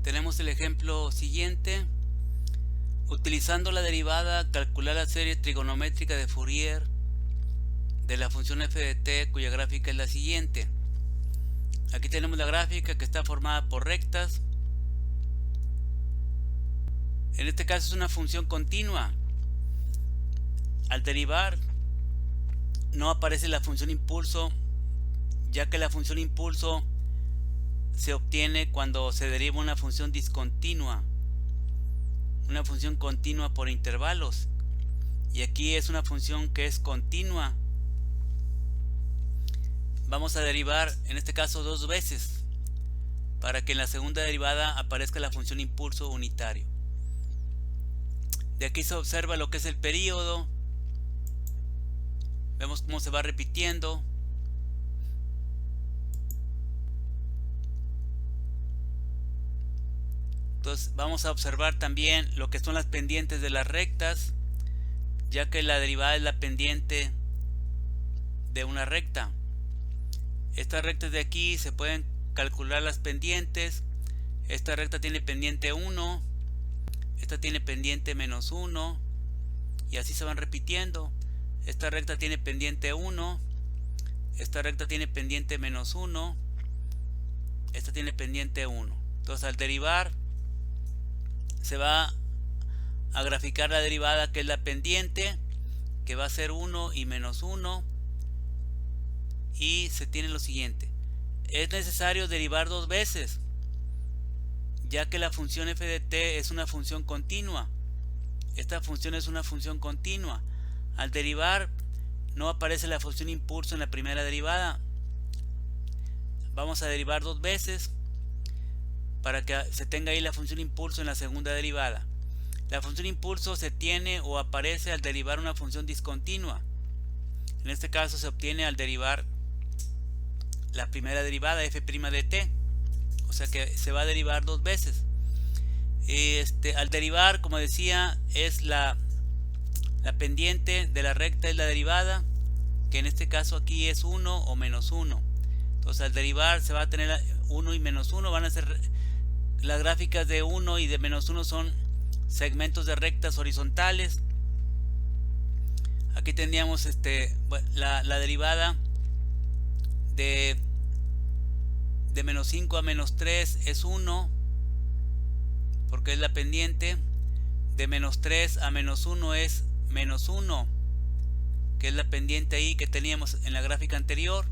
Tenemos el ejemplo siguiente. Utilizando la derivada, calcular la serie trigonométrica de Fourier de la función f de t, cuya gráfica es la siguiente. Aquí tenemos la gráfica que está formada por rectas. En este caso es una función continua. Al derivar no aparece la función impulso, ya que la función impulso se obtiene cuando se deriva una función discontinua, una función continua por intervalos, y aquí es una función que es continua. Vamos a derivar en este caso dos veces para que en la segunda derivada aparezca la función impulso unitario. De aquí se observa lo que es el período. Vemos cómo se va repitiendo. Entonces vamos a observar también lo que son las pendientes de las rectas, ya que la derivada es la pendiente de una recta. Estas rectas de aquí se pueden calcular las pendientes. Esta recta tiene pendiente 1, esta tiene pendiente menos 1, y así se van repitiendo. Esta recta tiene pendiente 1, esta recta tiene pendiente menos 1, esta tiene pendiente 1. Entonces al derivar se va a graficar la derivada, que es la pendiente, que va a ser 1 y menos 1, y se tiene lo siguiente. Es necesario derivar dos veces, ya que la función f de t es una función continua. Esta función es una función continua. Al derivar no aparece la función impulso en la primera derivada. Vamos a derivar dos veces para que se tenga ahí la función impulso en la segunda derivada. La función impulso se tiene o aparece al derivar una función discontinua. En este caso se obtiene al derivar la primera derivada, f' de t. O sea que se va a derivar dos veces. Al derivar, como decía, es la pendiente de la recta es la derivada, que en este caso aquí es 1 o menos 1. Entonces al derivar se va a tener 1 y menos 1. Van a ser las gráficas de 1 y de menos 1 son segmentos de rectas horizontales. Aquí tendríamos la derivada de menos 5 a menos 3 es 1, porque es la pendiente. De menos 3 a menos 1 es menos 1, que es la pendiente ahí que teníamos en la gráfica anterior.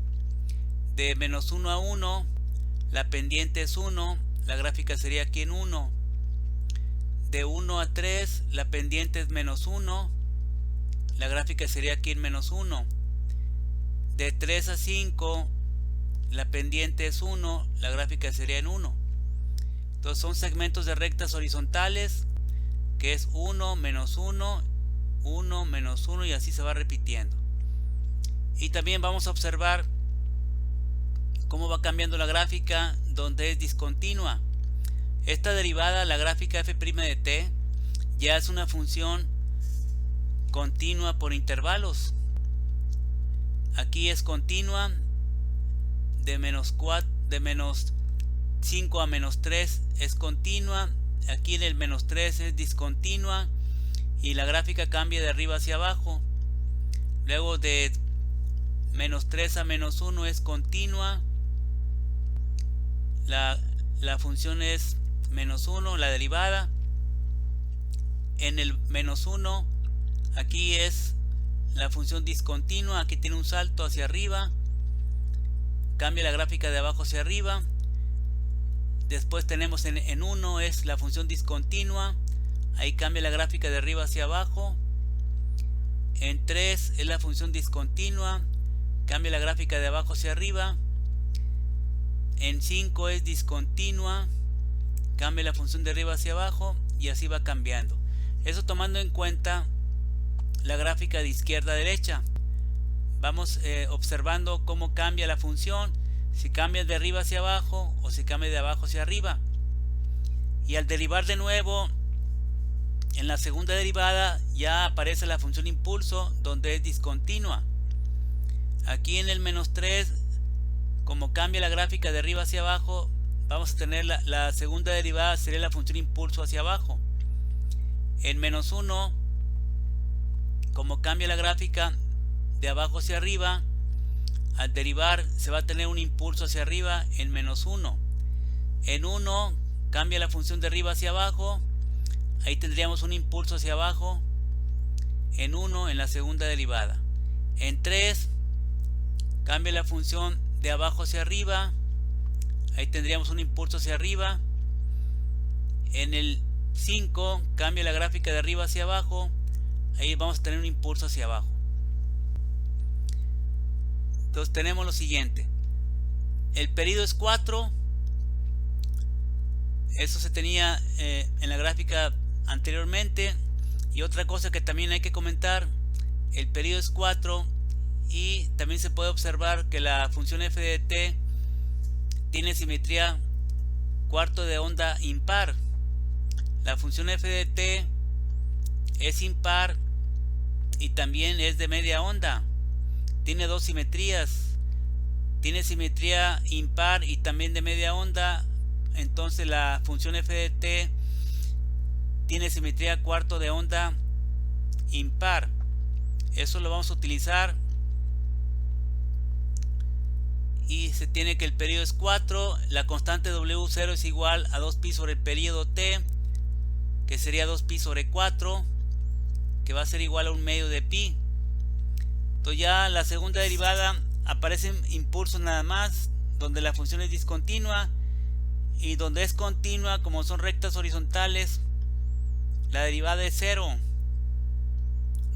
De menos 1 a 1 la pendiente es 1, la gráfica sería aquí en 1. De 1 a 3 la pendiente es menos 1, la gráfica sería aquí en menos 1. De 3 a 5 la pendiente es 1, la gráfica sería en 1. Entonces son segmentos de rectas horizontales, que es 1, menos 1, 1, menos 1, y así se va repitiendo. Y también vamos a observar cómo va cambiando la gráfica donde es discontinua. Esta derivada, la gráfica f' de t, ya es una función continua por intervalos. Aquí es continua. De menos 5 a menos 3 es continua. Aquí en el menos 3 es discontinua, y la gráfica cambia de arriba hacia abajo. Luego de menos 3 a menos 1 es continua. La función es menos 1, la derivada. En el menos 1 aquí es la función discontinua. Aquí tiene un salto hacia arriba, cambia la gráfica de abajo hacia arriba. Después tenemos en 1 es la función discontinua, ahí cambia la gráfica de arriba hacia abajo. En 3 es la función discontinua, cambia la gráfica de abajo hacia arriba. En 5 es discontinua, cambia la función de arriba hacia abajo, y así va cambiando. Eso tomando en cuenta la gráfica de izquierda a derecha. Vamos observando cómo cambia la función, si cambia de arriba hacia abajo o si cambia de abajo hacia arriba. Y al derivar de nuevo, en la segunda derivada ya aparece la función impulso, donde es discontinua. Aquí en el menos 3, como cambia la gráfica de arriba hacia abajo, vamos a tener la segunda derivada, sería la función impulso hacia abajo. En menos 1, como cambia la gráfica de abajo hacia arriba, al derivar se va a tener un impulso hacia arriba en menos 1. En 1 cambia la función de arriba hacia abajo, ahí tendríamos un impulso hacia abajo en 1 en la segunda derivada. En 3 cambia la función de abajo hacia arriba, ahí tendríamos un impulso hacia arriba. En el 5 cambia la gráfica de arriba hacia abajo, ahí vamos a tener un impulso hacia abajo. Entonces tenemos lo siguiente: el periodo es 4, eso se tenía en la gráfica anteriormente. Y otra cosa que también hay que comentar, el periodo es 4 y también se puede observar que la función f de t tiene simetría cuarto de onda impar. La función f de t es impar y también es de media onda. Tiene dos simetrías, tiene simetría impar y también de media onda. Entonces la función f de t tiene simetría cuarto de onda impar. Eso lo vamos a utilizar y se tiene que el periodo es 4, la constante W0 es igual a 2pi sobre el periodo t, que sería 2pi sobre 4, que va a ser igual a 1/2 de pi. Entonces ya la segunda derivada aparecen impulsos nada más, donde la función es discontinua, y donde es continua, como son rectas horizontales, la derivada es 0.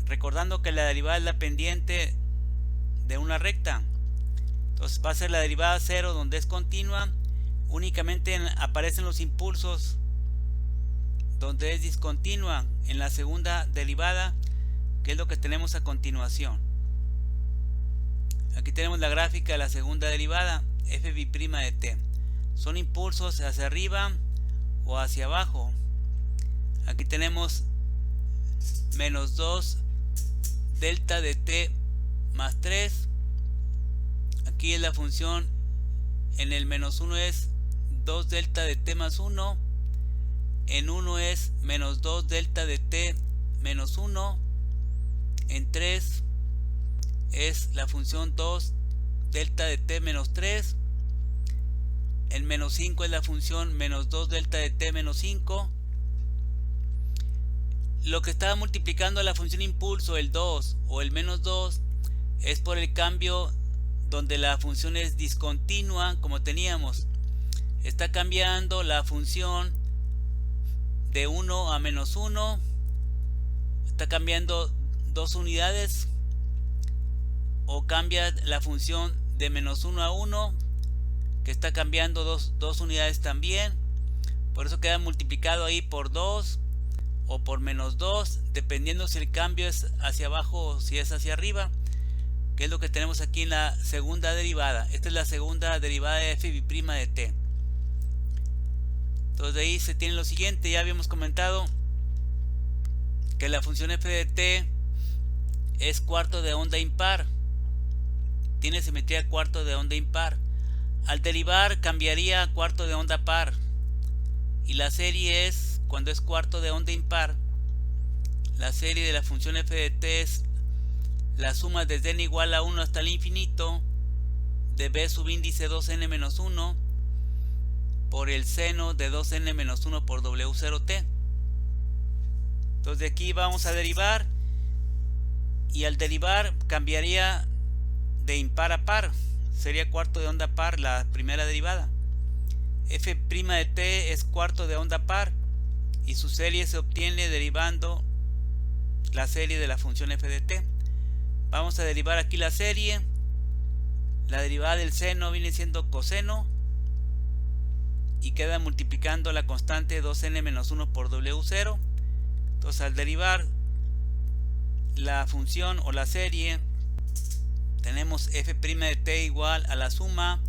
Recordando que la derivada es la pendiente de una recta. Entonces va a ser la derivada 0 donde es continua. Únicamente aparecen los impulsos donde es discontinua en la segunda derivada, que es lo que tenemos a continuación. Aquí tenemos la gráfica de la segunda derivada, f' de t. Son impulsos hacia arriba o hacia abajo. Aquí tenemos menos 2 delta de t más 3. Aquí es la función, en el menos 1 es 2 delta de t más 1. En 1 es menos 2 delta de t menos 1. En 3 es la función 2 delta de t menos 3. En menos 5 es la función menos 2 delta de t menos 5. Lo que estaba multiplicando a la función impulso, el 2 o el menos 2, es por el cambio donde la función es discontinua, como teníamos. Está cambiando la función de 1 a menos 1. Está cambiando 2 unidades. O cambia la función de menos 1 a 1, que está cambiando 2 unidades también. Por eso queda multiplicado ahí por 2 o por menos 2, dependiendo si el cambio es hacia abajo o si es hacia arriba, que es lo que tenemos aquí en la segunda derivada. Esta es la segunda derivada de f' de t. Entonces de ahí se tiene lo siguiente. Ya habíamos comentado que la función f de t es cuarto de onda impar, tiene simetría cuarto de onda impar. Al derivar cambiaría a cuarto de onda par, y la serie es, cuando es cuarto de onda impar, la serie de la función f de t es la suma desde n igual a 1 hasta el infinito de b subíndice 2n menos 1 por el seno de 2n menos 1 por w0t. Entonces de aquí vamos a derivar, y al derivar cambiaría de impar a par, sería cuarto de onda par la primera derivada. F' de t es cuarto de onda par y su serie se obtiene derivando la serie de la función f de t. Vamos a derivar aquí la serie. La derivada del seno viene siendo coseno y queda multiplicando la constante 2n menos 1 por w0. Entonces al derivar la función o la serie, tenemos f' de t igual a la suma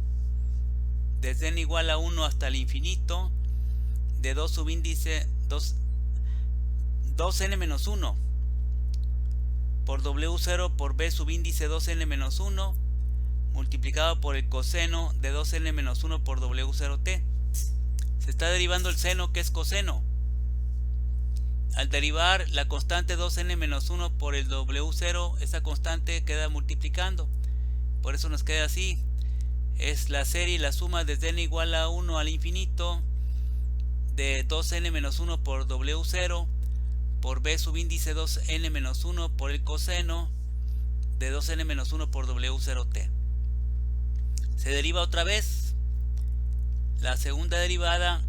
desde n igual a 1 hasta el infinito de 2 subíndice 2n menos 1 por w0 por b subíndice 2n menos 1 multiplicado por el coseno de 2n menos 1 por w0t. se está derivando el seno, que es coseno. Al derivar la constante 2n-1 por el W0, esa constante queda multiplicando. Por eso nos queda así. Es la serie y la suma desde n igual a 1 al infinito de 2n-1 por W0 por b subíndice 2n-1 por el coseno de 2n-1 por W0t. Se deriva otra vez. La segunda derivada,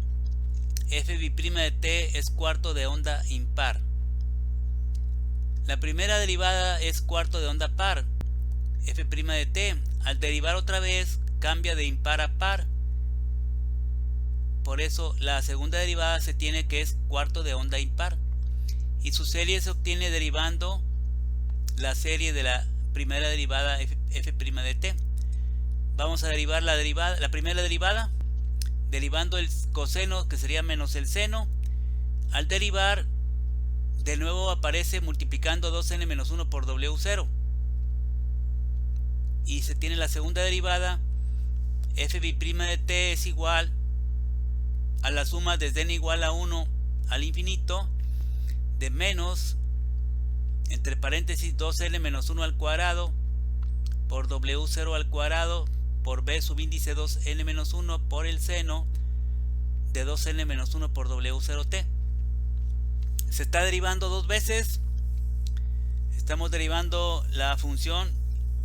f' de t, es cuarto de onda impar. La primera derivada es cuarto de onda par, f' de t. Al derivar otra vez cambia de impar a par. Por eso la segunda derivada se tiene que es cuarto de onda impar. Y su serie se obtiene derivando la serie de la primera derivada f' de t. Vamos a derivar la primera derivada, derivando el coseno, que sería menos el seno. Al derivar, de nuevo aparece multiplicando 2n-1 por W0. Y se tiene la segunda derivada, f' de t es igual a la suma desde n igual a 1 al infinito de menos, entre paréntesis, 2n-1 al cuadrado por W0 al cuadrado por b subíndice 2n-1 por el seno de 2n-1 por W0t. Se está derivando dos veces. Estamos derivando la función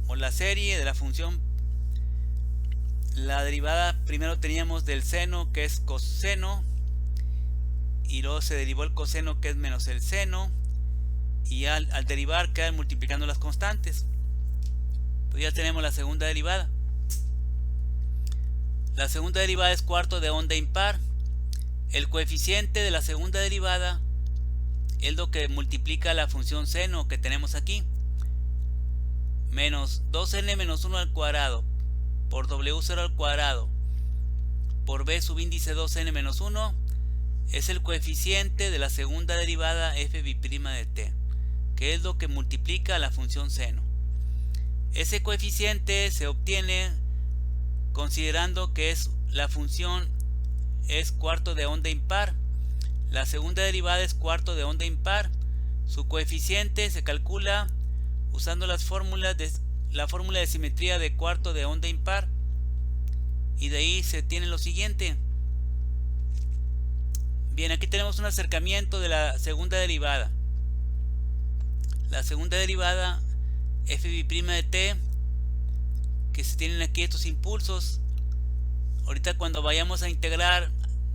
o la serie de la función. La derivada primero teníamos del seno, que es coseno, y luego se derivó el coseno, que es menos el seno, y al derivar quedan multiplicando las constantes. Pues ya tenemos la segunda derivada. La segunda derivada es cuarto de onda impar. El coeficiente de la segunda derivada es lo que multiplica la función seno que tenemos aquí. Menos 2n-1 al cuadrado por W0 al cuadrado por b subíndice 2n-1 es el coeficiente de la segunda derivada f' de t, que es lo que multiplica la función seno. Ese coeficiente se obtiene considerando que la función es cuarto de onda impar. La segunda derivada es cuarto de onda impar. Su coeficiente se calcula usando la fórmula de simetría de cuarto de onda impar, y de ahí se tiene lo siguiente. Bien, aquí tenemos un acercamiento de la segunda derivada. La segunda derivada, f' de t, que se tienen aquí estos impulsos. Ahorita cuando vayamos a integrar,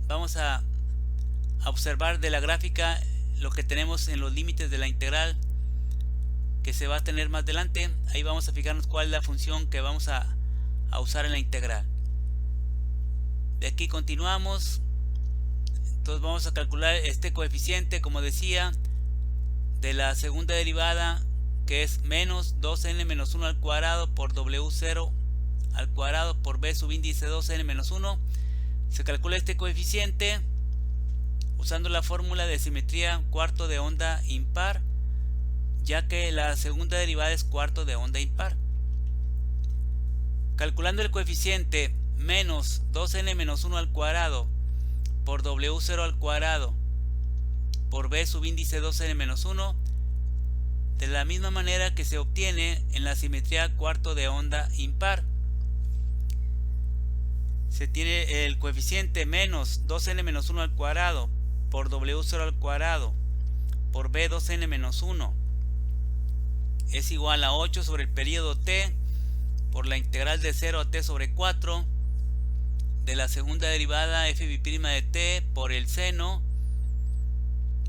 vamos a observar de la gráfica lo que tenemos en los límites de la integral, que se va a tener más adelante. Ahí vamos a fijarnos cuál es la función que vamos a usar en la integral. De aquí continuamos. Entonces vamos a calcular este coeficiente, como decía, de la segunda derivada, que es menos 2n-1 al cuadrado por W0 al cuadrado por b subíndice 2n-1. Se calcula este coeficiente usando la fórmula de simetría cuarto de onda impar, ya que la segunda derivada es cuarto de onda impar. Calculando el coeficiente menos 2n-1 al cuadrado por W0 al cuadrado por b subíndice 2n-1, de la misma manera que se obtiene en la simetría cuarto de onda impar. Se tiene el coeficiente menos 2n-1 al cuadrado por W0 al cuadrado por b 2n-1 es igual a 8 sobre el periodo t por la integral de 0 a t sobre 4 de la segunda derivada f' de t por el seno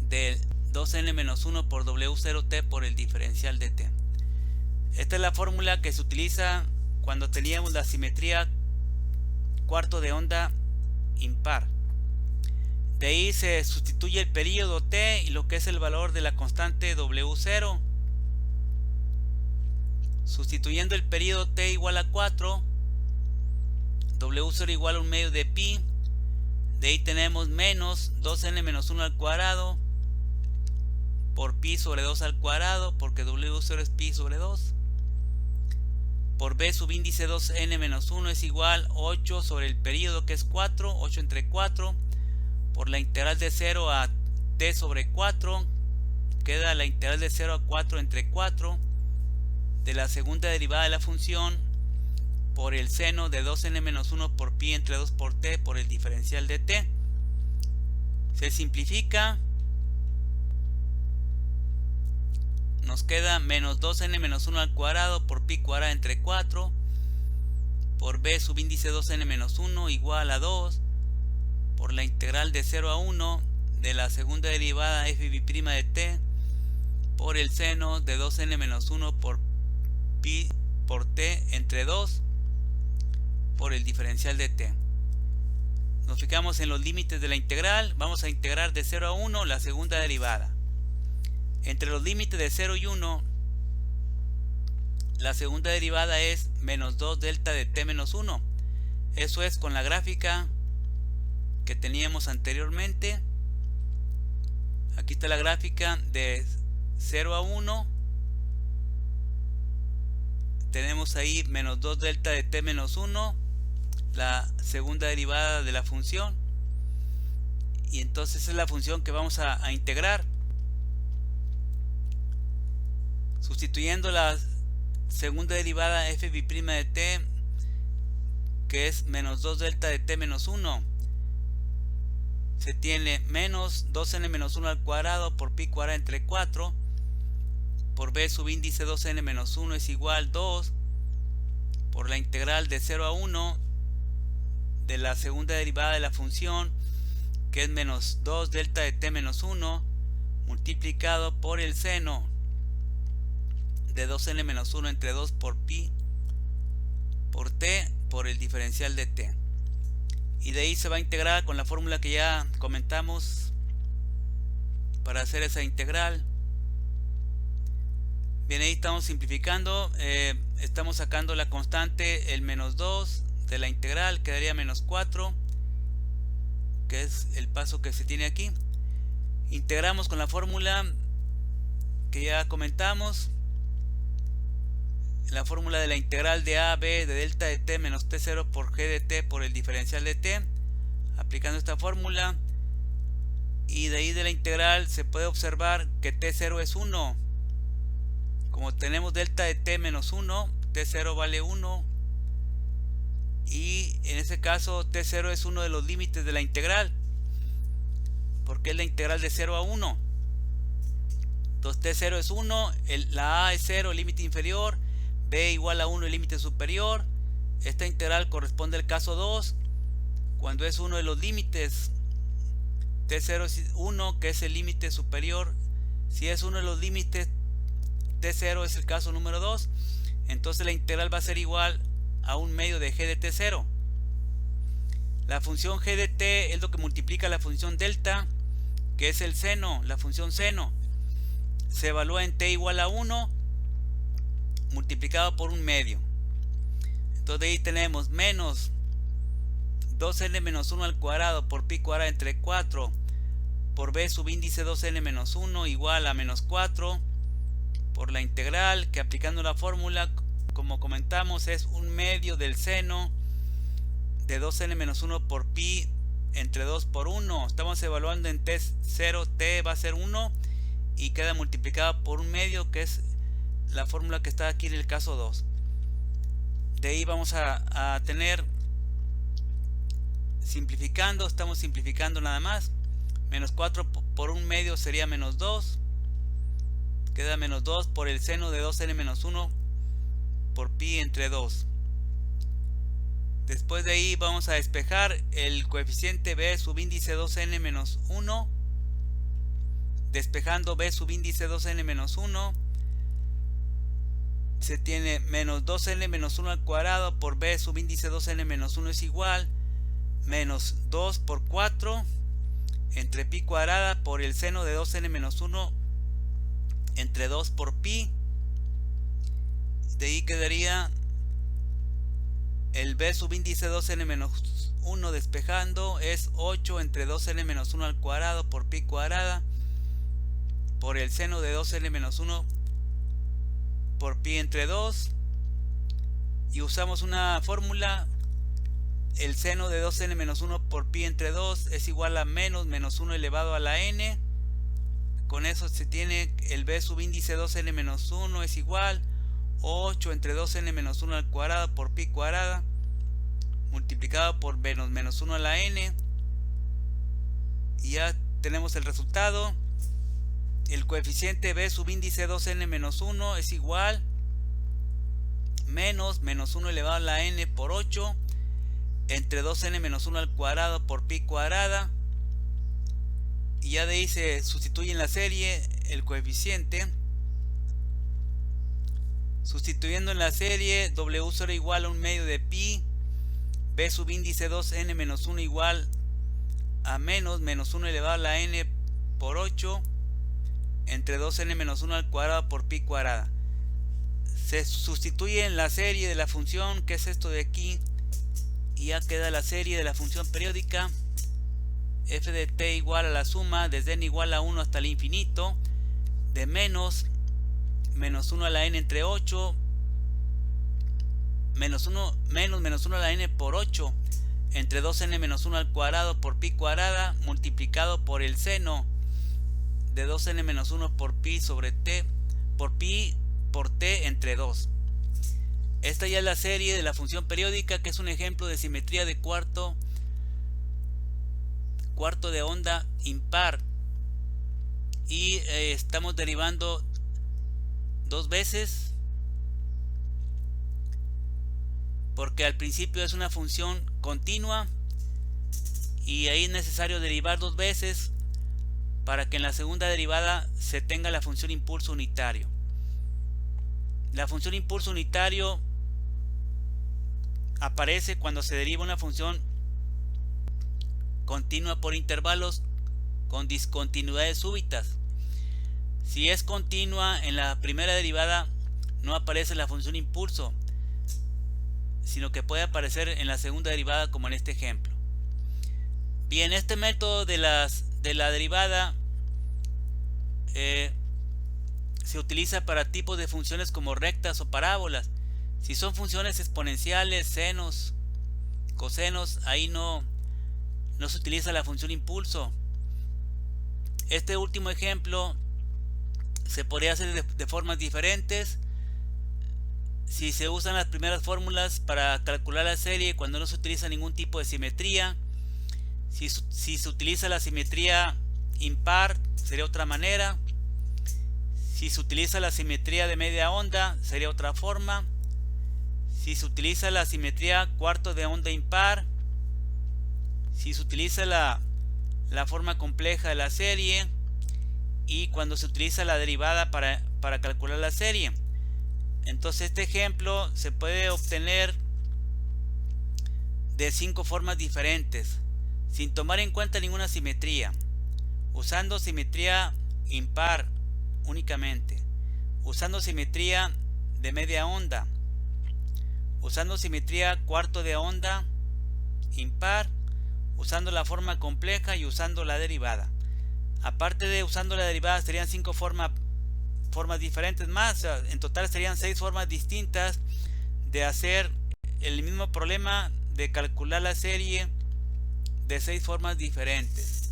del 2n-1 por W0t por el diferencial de t. Esta es la fórmula que se utiliza cuando teníamos la simetría cuarto de onda impar. De ahí se sustituye el periodo t y lo que es el valor de la constante W0. Sustituyendo el periodo t igual a 4, W0 igual a 1 medio de pi. De ahí tenemos menos 2n-1 al cuadrado por pi sobre 2 al cuadrado, porque W0 es pi sobre 2, por b subíndice 2n-1 es igual 8 sobre el periodo, que es 4, 8 entre 4, por la integral de 0 a t sobre 4, queda la integral de 0 a 4 entre 4 de la segunda derivada de la función por el seno de 2n-1 por pi entre 2 por t por el diferencial de t. Se simplifica, nos queda menos 2n-1 al cuadrado por pi cuadrada entre 4 por b subíndice 2n-1 igual a 2 por la integral de 0 a 1 de la segunda derivada f' de t por el seno de 2n-1 por pi por t entre 2 por el diferencial de t. Nos fijamos en los límites de la integral. Vamos a integrar de 0 a 1 la segunda derivada. Entre los límites de 0 y 1, la segunda derivada es menos 2 delta de t menos 1. Eso es con la gráfica que teníamos anteriormente. Aquí está la gráfica de 0 a 1. Tenemos ahí menos 2 delta de t menos 1, la segunda derivada de la función. Y entonces esa es la función que vamos a integrar. Sustituyendo la segunda derivada f' de t, que es menos 2 delta de t menos 1, se tiene menos 2n-1 al cuadrado por pi cuadrada entre 4 por b subíndice 2n-1 es igual 2 por la integral de 0 a 1 de la segunda derivada de la función, que es menos 2 delta de t menos 1 multiplicado por el seno de 2n-1 entre 2 por pi por t por el diferencial de t. Y de ahí se va a integrar con la fórmula que ya comentamos para hacer esa integral. Bien, ahí estamos simplificando, estamos sacando la constante, el menos 2 de la integral, quedaría menos 4, que es el paso que se tiene aquí. Integramos con la fórmula que ya comentamos, la fórmula de la integral de a b de delta de t menos t0 por g de t por el diferencial de t, aplicando esta fórmula. Y de ahí de la integral se puede observar que t0 es 1. Como tenemos delta de t menos 1, t0 vale 1. Y en ese caso t0 es uno de los límites de la integral, porque es la integral de 0 a 1. Entonces t0 es 1, la a es 0, el límite inferior, b igual a 1, el límite superior. Esta integral corresponde al caso 2, cuando es uno de los límites. t0 es 1, que es el límite superior. Si es uno de los límites, t0 es el caso número 2. Entonces la integral va a ser igual a un medio de g de t0. La función g de t es lo que multiplica la función delta, que es el seno, la función seno. Se evalúa en t igual a 1 multiplicado por un medio. Entonces de ahí tenemos menos 2n-1 al cuadrado por pi cuadrada entre 4 por b subíndice 2n-1 igual a menos 4 por la integral, que aplicando la fórmula, como comentamos, es un medio del seno de 2n-1 por pi entre 2 por 1. Estamos evaluando en t0, t va a ser 1 y queda multiplicado por un medio, que es la fórmula que está aquí en el caso 2. De ahí vamos a tener, simplificando, estamos simplificando nada más, menos 4 por un medio sería menos 2, queda menos 2 por el seno de 2n-1 por pi entre 2. Después de ahí vamos a despejar el coeficiente b subíndice 2n-1, despejando b subíndice 2n-1 se tiene menos 2n-1 al cuadrado por b subíndice 2n-1 es igual menos 2 por 4 entre pi cuadrada por el seno de 2n-1 entre 2 por pi. De ahí quedaría el b subíndice 2n-1 despejando es 8 entre 2n-1 al cuadrado por pi cuadrada por el seno de 2n-1 por pi entre 2, y usamos una fórmula el seno de 2n menos 1 por pi entre 2 es igual a menos 1 elevado a la n. Con eso se tiene el b subíndice 2n menos 1 es igual 8 entre 2n menos 1 al cuadrado por pi cuadrada multiplicado por menos 1 a la n. Y ya tenemos el resultado. El coeficiente b subíndice 2n menos 1 es igual menos 1 elevado a la n por 8 entre 2n menos 1 al cuadrado por pi cuadrada. Y ya de ahí se sustituye en la serie el coeficiente. Sustituyendo en la serie, w0 igual a 1 medio de pi, b subíndice 2n menos 1 igual a menos 1 elevado a la n por 8 entre 2n menos 1 al cuadrado por pi cuadrada. Se sustituye en la serie de la función, que es esto de aquí, y ya queda la serie de la función periódica f de t igual a la suma desde n igual a 1 hasta el infinito de menos 1 a la n entre 8 menos 1 a la n por 8 entre 2n menos 1 al cuadrado por pi cuadrada multiplicado por el seno de 2n menos 1 por pi sobre t por t entre 2. Esta ya es la serie de la función periódica, que es un ejemplo de simetría de cuarto de onda impar, y estamos derivando dos veces porque al principio es una función continua y ahí es necesario derivar dos veces para que en la segunda derivada se tenga la función impulso unitario. La función impulso unitario aparece cuando se deriva una función continua por intervalos con discontinuidades súbitas. Si es continua en la primera derivada no aparece la función impulso, sino que puede aparecer en la segunda derivada, como en este ejemplo. Bien, este método de la derivada se utiliza para tipos de funciones como rectas o parábolas. Si son funciones exponenciales, senos, cosenos, ahí no se utiliza la función impulso. Este último ejemplo se podría hacer de formas diferentes. Si se usan las primeras fórmulas para calcular la serie cuando no se utiliza ningún tipo de simetría. Si se utiliza la simetría impar, sería otra manera. Si se utiliza la simetría de media onda, sería otra forma. Si se utiliza la simetría cuarto de onda impar, si se utiliza la forma compleja de la serie, y cuando se utiliza la derivada para calcular la serie. Entonces este ejemplo se puede obtener de 5 formas diferentes, sin tomar en cuenta ninguna simetría, usando simetría impar únicamente, usando simetría de media onda, usando simetría cuarto de onda impar, usando la forma compleja y usando la derivada. Aparte de usando la derivada, serían 5 formas diferentes más. O sea, en total serían 6 formas distintas de hacer el mismo problema, de calcular la serie de 6 formas diferentes.